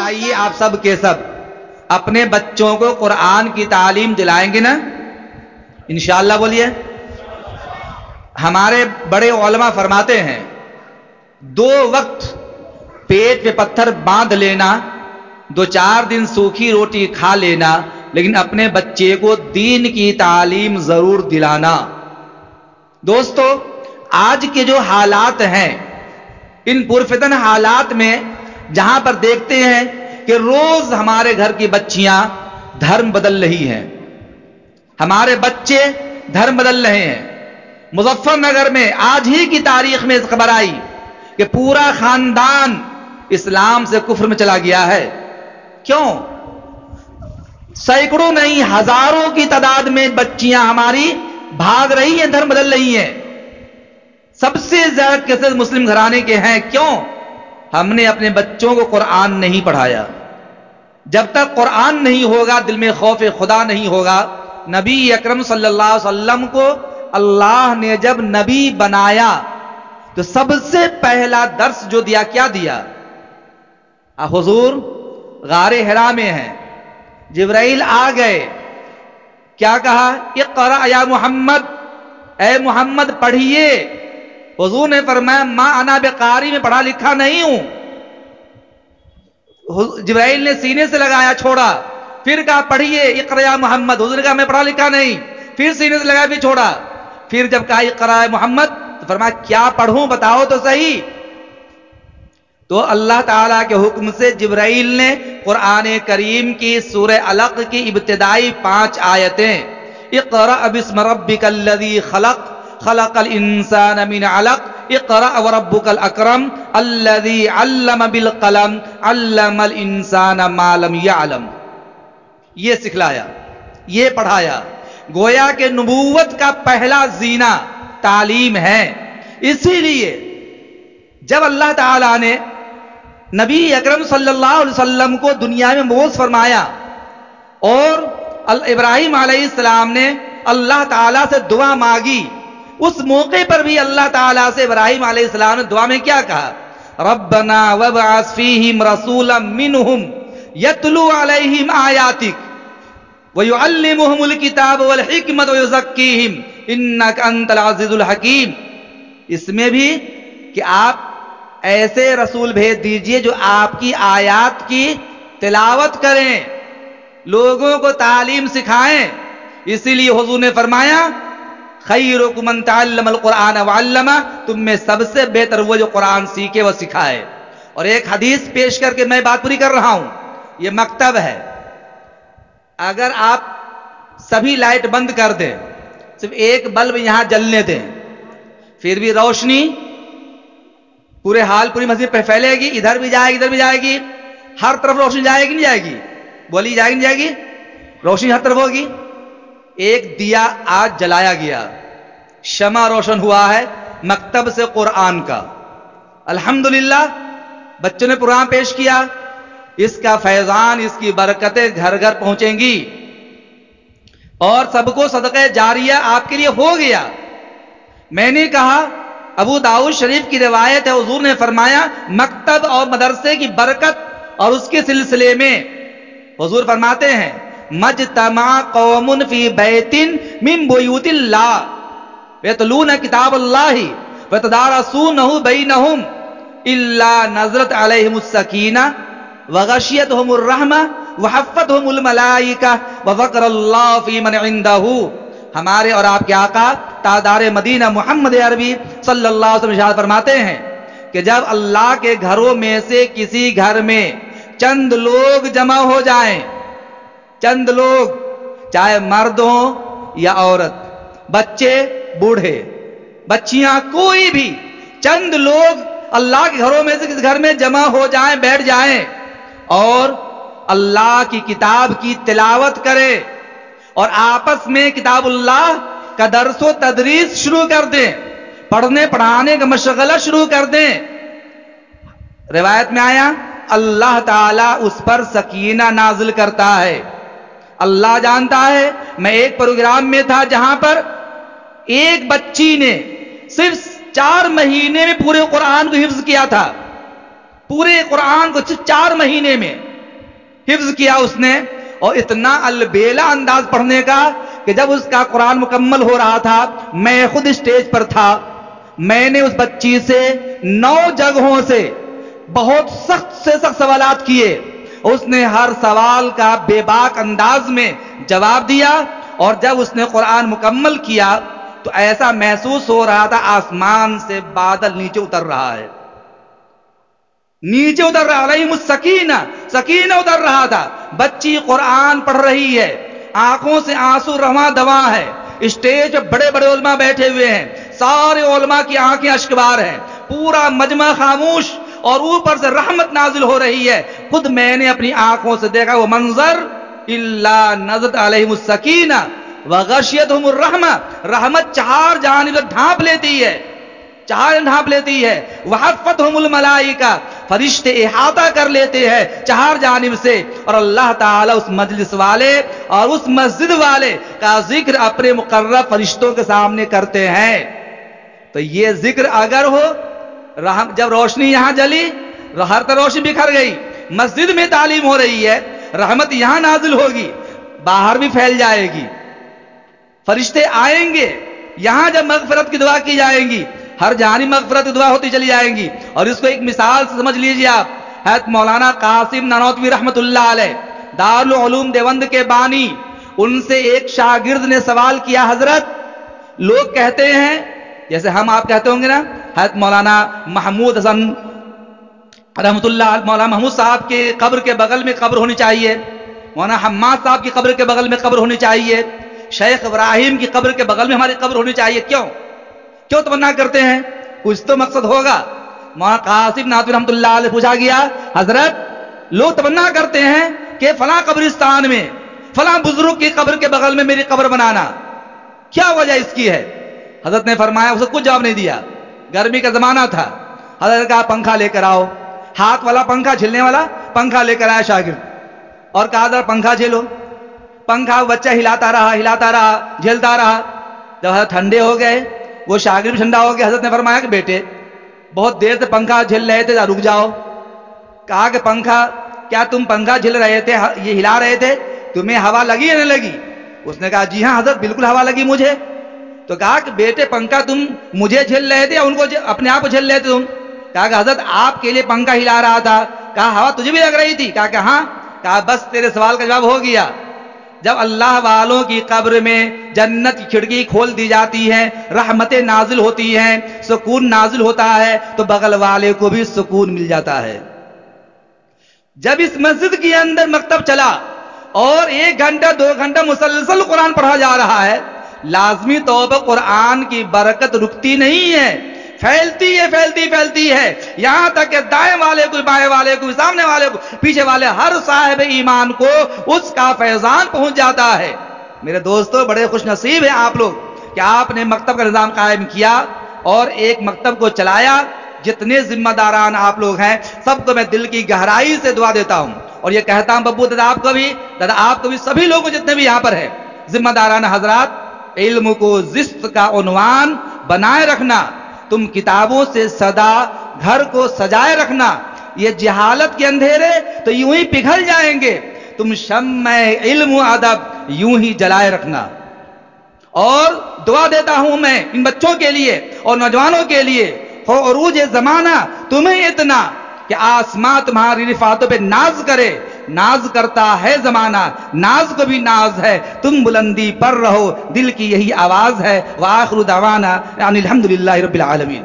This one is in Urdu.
بتائیے آپ سب کے سب اپنے بچوں کو قرآن کی تعلیم دلائیں گے نا؟ انشاءاللہ بولیے۔ ہمارے بڑے علماء فرماتے ہیں 2 وقت پیٹ پہ پتھر باندھ لینا، 2-4 دن سوکھی روٹی کھا لینا، لیکن اپنے بچے کو دین کی تعلیم ضرور دلانا۔ دوستو، آج کے جو حالات ہیں، ان پرفتن حالات میں جہاں پر دیکھتے ہیں کہ روز ہمارے گھر کی بچیاں دھرم بدل رہی ہیں، ہمارے بچے دھرم بدل رہے ہیں۔ مظفر نگر میں آج ہی کی تاریخ میں خبر آئی کہ پورا خاندان اسلام سے کفر میں چلا گیا ہے۔ کیوں؟ سینکڑوں نہیں، ہزاروں کی تعداد میں بچیاں ہماری بھاگ رہی ہیں، دھرم بدل رہی ہیں۔ سب سے زیادہ کیسز مسلم گھرانے کے ہیں۔ کیوں؟ ہم نے اپنے بچوں کو قرآن نہیں پڑھایا۔ جب تک قرآن نہیں ہوگا، دل میں خوف خدا نہیں ہوگا۔ نبی اکرم صلی اللہ علیہ وسلم کو اللہ نے جب نبی بنایا تو سب سے پہلا درس جو دیا، کیا دیا؟ حضور غار حرا میں ہیں، جبرائیل آ گئے، کیا کہا؟ اقرأ یا محمد، اے محمد پڑھیے۔ حضور نے فرمایا ما انا بقاری، میں پڑھا لکھا نہیں ہوں۔ جبرائیل نے سینے سے لگایا، چھوڑا، پھر کہا پڑھیے اقرأ یا محمد، حضور نے کہا میں پڑھا لکھا نہیں، پھر سینے سے لگایا، پھر چھوڑا، پھر جب کہا اقرأ یا محمد تو فرمایا کیا پڑھوں بتاؤ تو صحیح۔ تو اللہ تعالیٰ کے حکم سے جبرائیل نے قرآن کریم کی سورہ علق کی ابتدائی 5 آیتیں، اقرأ بسم ربک الذی خلق خلق الانسان من علق اقرأ وربک الاکرم الذی علم بالقلم علم الانسان ما لم یعلم، یہ سکھلایا، یہ پڑھایا۔ گویا کہ نبوت کا پہلا زینہ تعلیم ہے۔ اسی لیے جب اللہ تعالیٰ نے نبی اکرم صلی اللہ علیہ وسلم کو دنیا میں مبعوث فرمایا اور ابراہیم علیہ السلام نے اللہ تعالیٰ سے دعا مانگی، اس موقع پر بھی اللہ تعالیٰ سے ابراہیم علیہ السلام نے دعا میں کیا کہا؟ ربنا وابعث فیہم رسولا منہم یتلو علیہم آیاتک وَيُعَلِّمُهُمُ الْكِتَابَ وَالْحِكْمَةَ وَيُزَكِّيهِمْ إِنَّكَ أَنْتَ الْعَزِيزُ الْحَكِيمُ۔ اس میں بھی کہ آپ ایسے رسول بھیج دیجئے جو آپ کی آیات کی تلاوت کریں، لوگوں کو تعلیم سکھائیں۔ اسی لیے حضور نے فرمایا خیرکم من تعلم القرآن وعلمہ، تم میں سب سے بہتر وہ جو قرآن سیکھے وہ سکھائے۔ اور ایک حدیث پیش کر کے میں بات پوری کر رہا ہوں، یہ مکتب ہے، اگر آپ سبھی لائٹ بند کر دیں، صرف ایک بلب یہاں جلنے دیں، پھر بھی روشنی پورے حال پوری مسجد پہ پھیلے گی، ادھر بھی جائے گی ادھر بھی جائے گی، ہر طرف روشنی جائے گی نہیں جائے گی؟ بولی جائے گی نہیں جائے گی؟ روشنی ہر طرف ہوگی۔ ایک دیا آج جلایا گیا، شمع روشن ہوا ہے مکتب سے قرآن کا، الحمدللہ بچوں نے پروگرام پیش کیا، اس کا فیضان، اس کی برکتیں گھر گھر پہنچیں گی اور سب کو صدقہ جاریہ آپ کے لیے ہو گیا۔ میں نے کہا ابو داؤد شریف کی روایت ہے، حضور نے فرمایا مکتب اور مدرسے کی برکت اور اس کے سلسلے میں حضور فرماتے ہیں مجتمع قوم فی بیت من بیوت اللہ یتلون کتاب اللہ ویتدارسونہ بینہم الا نزلت علیہم السکینہ وغشیتہم الرحمہ وحفتہم الملائکہ وذکر اللہ فی من عندہ۔ ہمارے اور آپ کے آقا تاجدار مدینہ محمد عربی صلی اللہ علیہ وسلم ارشاد فرماتے ہیں کہ جب اللہ کے گھروں میں سے کسی گھر میں چند لوگ جمع ہو جائیں، چند لوگ، چاہے مرد ہوں یا عورت، بچے بوڑھے بچیاں، کوئی بھی، چند لوگ اللہ کے گھروں میں سے کسی گھر میں جمع ہو جائیں، بیٹھ جائیں اور اللہ کی کتاب کی تلاوت کرے اور آپس میں کتاب اللہ کا درس و تدریس شروع کر دیں، پڑھنے پڑھانے کا مشغلہ شروع کر دیں، روایت میں آیا اللہ تعالیٰ اس پر سکینہ نازل کرتا ہے۔ اللہ جانتا ہے، میں ایک پروگرام میں تھا جہاں پر ایک بچی نے صرف 4 مہینے میں پورے قرآن کو حفظ کیا تھا، پورے قرآن کو صرف 4 مہینے میں، حفظ کیا اس نے، اور اتنا البیلا انداز پڑھنے کا کہ جب اس کا قرآن مکمل ہو رہا تھا، میں خود اسٹیج پر تھا، میں نے اس بچی سے 9 جگہوں سے بہت سخت سے سخت سوالات کیے، اس نے ہر سوال کا بے باک انداز میں جواب دیا، اور جب اس نے قرآن مکمل کیا تو ایسا محسوس ہو رہا تھا آسمان سے بادل نیچے اتر رہا ہے، نیچے اتر رہا، علیہم السکینہ، سکینہ اتر رہا تھا۔ بچی قرآن پڑھ رہی ہے، آنکھوں سے آنسو رواں دواں ہے، اسٹیج پہ بڑے بڑے علماء بیٹھے ہوئے ہیں، سارے علماء کی آنکھیں اشکبار ہیں، پورا مجمع خاموش، اور اوپر سے رحمت نازل ہو رہی ہے۔ خود میں نے اپنی آنکھوں سے دیکھا وہ منظر، الا نزلت علیہم السکینہ وغشیتہم الرحمہ، رحمت چار جانب ڈھانپ لیتی ہے، چار ڈھانپ لیتی ہے، وحفتہم الملائکہ، فرشتے احاطہ کر لیتے ہیں چار جانب سے، اور اللہ تعالیٰ اس مجلس والے اور اس مسجد والے کا ذکر اپنے مقرب فرشتوں کے سامنے کرتے ہیں۔ تو یہ ذکر اگر ہو، جب روشنی یہاں جلی، ہر طرف روشنی بکھر گئی، مسجد میں تعلیم ہو رہی ہے، رحمت یہاں نازل ہوگی، باہر بھی پھیل جائے گی، فرشتے آئیں گے، یہاں جب مغفرت کی دعا کی جائیں گی، ہر جانب مغفرت کی دعا ہوتی چلی جائیں گی۔ اور اس کو ایک مثال سے سمجھ لیجئے آپ، حضرت مولانا قاسم نانوتوی رحمت اللہ علیہ، دارالعلوم دیوبند کے بانی، ان سے ایک شاگرد نے سوال کیا، حضرت لوگ کہتے ہیں، جیسے ہم آپ کہتے ہوں گے نا، حضرت مولانا محمود حسن رحمت اللہ، مولانا محمود صاحب کے قبر کے بغل میں قبر ہونی چاہیے، مولانا حماد صاحب کی قبر کے بغل میں قبر ہونی چاہیے، شیخ ابراہیم کی قبر کے بغل میں ہماری قبر ہونی چاہیے۔ کیوں تمنا کرتے ہیں؟ کچھ تو مقصد ہوگا۔ مولانا قاسم نانوتوی رحمت اللہ علیہ پوچھا گیا، حضرت لوگ تمنا کرتے ہیں کہ فلاں قبرستان میں فلاں بزرگ کی قبر کے بغل میں میری قبر بنانا، کیا وجہ اس کی ہے؟ حضرت نے فرمایا، اسے کچھ جواب نہیں دیا، گرمی کا زمانہ تھا، حضرت کہا پنکھا لے کر آؤ، ہاتھ والا پنکھا، جھلنے والا پنکھا لے کر آیا شاگرد، اور کہا حضرت پنکھا جھیلو، پنکھا بچہ ہلاتا رہا، جھیلتا رہا، جب حضرت ٹھنڈے ہو گئے، وہ شاگرد بھی ٹھنڈا ہو گیا، حضرت نے فرمایا کہ بیٹے بہت دیر سے پنکھا جھل رہے تھے، رک جاؤ۔ کہا کہ پنکھا، کیا تم پنکھا جھل رہے تھے، یہ ہلا رہے تھے، تمہیں ہوا لگی یا نہیں لگی؟ اس نے کہا جی ہاں حضرت بالکل ہوا لگی مجھے۔ تو کہا کہ بیٹے پنکھا تم مجھے جھل رہے تھے یا ان کو اپنے آپ کو جھل رہے تھے تم؟ کہا کہ حضرت آپ کے لیے پنکھا ہلا رہا تھا۔ کہا ہوا تجھے بھی لگ رہی تھی؟ کہا کہ ہاں۔ کہا بس تیرے سوال کا جواب ہو گیا، جب اللہ والوں کی قبر میں جنت کی کھڑکی کھول دی جاتی ہے، رحمتیں نازل ہوتی ہیں، سکون نازل ہوتا ہے، تو بغل والے کو بھی سکون مل جاتا ہے۔ جب اس مسجد کے اندر مکتب چلا اور 1 گھنٹہ 2 گھنٹہ مسلسل قرآن پڑھا جا رہا ہے، لازمی طور پر قرآن کی برکت رکتی نہیں ہے، پھیلتی ہے، یہاں تک کہ دائیں والے کو، بائیں والے کو، سامنے والے کو، پیچھے والے، ہر صاحب ایمان کو اس کا فیضان پہنچ جاتا ہے۔ میرے دوستو بڑے خوش نصیب ہیں آپ لوگ کہ آپ نے مکتب کا نظام قائم کیا اور ایک مکتب کو چلایا۔ جتنے ذمہ داران آپ لوگ ہیں سب کو میں دل کی گہرائی سے دعا دیتا ہوں، اور یہ کہتا ہوں ببو دادا آپ کو بھی سبھی لوگوں جتنے بھی یہاں پر ہیں ذمہ داران حضرات، علم کو زشت کا عنوان بنائے رکھنا، تم کتابوں سے سدا گھر کو سجائے رکھنا، یہ جہالت کے اندھیرے تو یوں ہی پگھل جائیں گے، تم شمع علم و ادب یوں ہی جلائے رکھنا۔ اور دعا دیتا ہوں میں ان بچوں کے لیے اور نوجوانوں کے لیے، ہو عروج زمانہ تمہیں اتنا کہ آسمان تمہاری رفعتوں پہ ناز کرے، ناز کرتا ہے زمانہ، ناز کو بھی ناز ہے، تم بلندی پر رہو، دل کی یہی آواز ہے۔ وآخر دعوانا ان الحمدللہ رب العالمین۔